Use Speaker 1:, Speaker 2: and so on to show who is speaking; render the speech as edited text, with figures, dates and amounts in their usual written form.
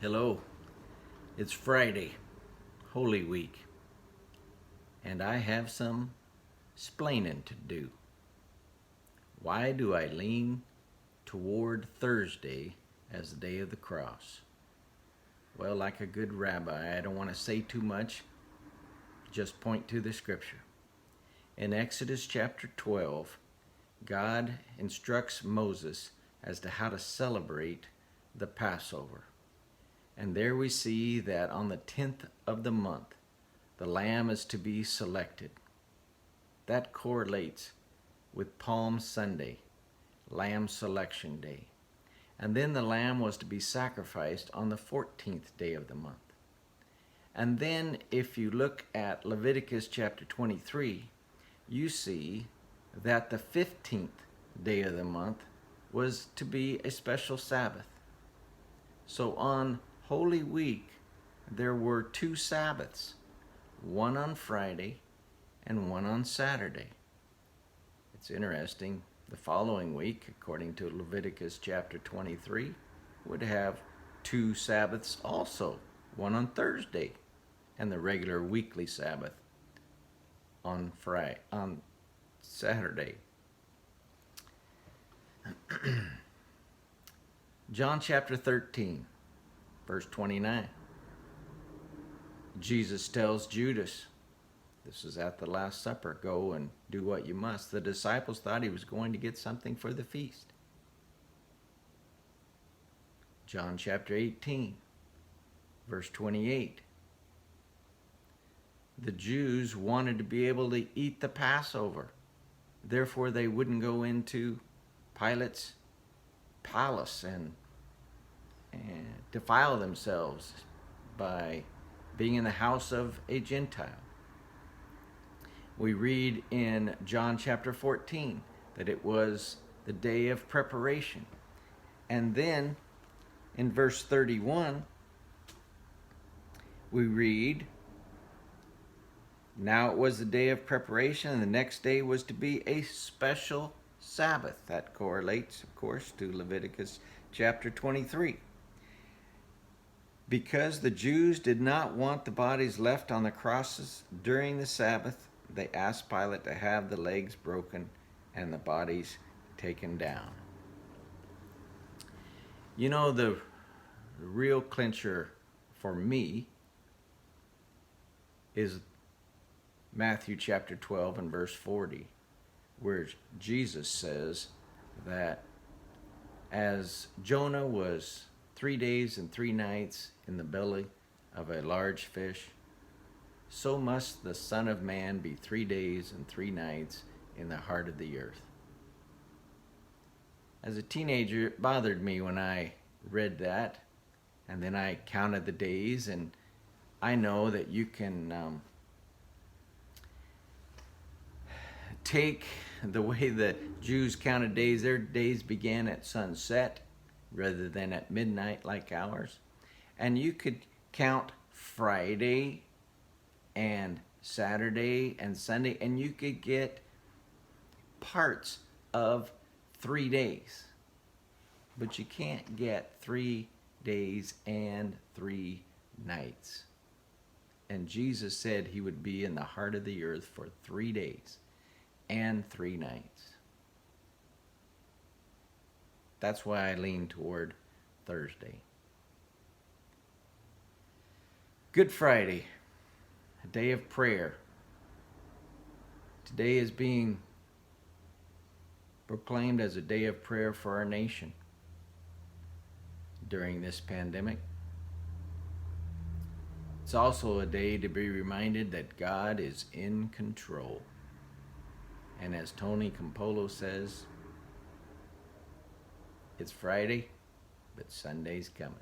Speaker 1: Hello, it's Friday, Holy Week, and I have some splaining to do. Why do I lean toward Thursday as the day of the cross? Well, like a good rabbi, I don't want to say too much, just point to the scripture. In Exodus chapter 12, God instructs Moses as to how to celebrate the Passover. And there we see that on the 10th of the month, the lamb is to be selected. That correlates with Palm Sunday, Lamb Selection Day. And then the lamb was to be sacrificed on the 14th day of the month. And then if you look at Leviticus chapter 23, you see that the 15th day of the month was to be a special Sabbath. So on Holy Week, there were two Sabbaths, one on Friday and one on Saturday. It's interesting, the following week, according to Leviticus chapter 23, would have two Sabbaths also, one on Thursday and the regular weekly Sabbath on Saturday. John chapter 13, verse 29. Jesus tells Judas, this is at the Last Supper, go and do what you must. The disciples thought he was going to get something for the feast. John chapter 18, verse 28. The Jews wanted to be able to eat the Passover. Therefore, they wouldn't go into Pilate's palace and defile themselves by being in the house of a Gentile. We read in John chapter 14 that it was the day of preparation. And then in verse 31, we read, now it was the day of preparation, and the next day was to be a special Sabbath. That correlates, of course, to Leviticus chapter 23. Because the Jews did not want the bodies left on the crosses during the Sabbath, they asked Pilate to have the legs broken and the bodies taken down. You know, the real clincher for me is Matthew chapter 12 and verse 40, where Jesus says that as Jonah was 3 days and 3 nights in the belly of a large fish, so must the Son of Man be 3 days and 3 nights in the heart of the earth. As a teenager, it bothered me when I read that, and then I counted the days, and I know that you can take the way the Jews counted days. Their days began at sunset rather than at midnight like ours. And you could count Friday and Saturday and Sunday, and you could get parts of 3 days. But you can't get 3 days and 3 nights. And Jesus said he would be in the heart of the earth for 3 days and 3 nights. That's why I lean toward Thursday. Good Friday, a day of prayer. Today is being proclaimed as a day of prayer for our nation during this pandemic. It's also a day to be reminded that God is in control. And as Tony Campolo says, it's Friday, but Sunday's coming.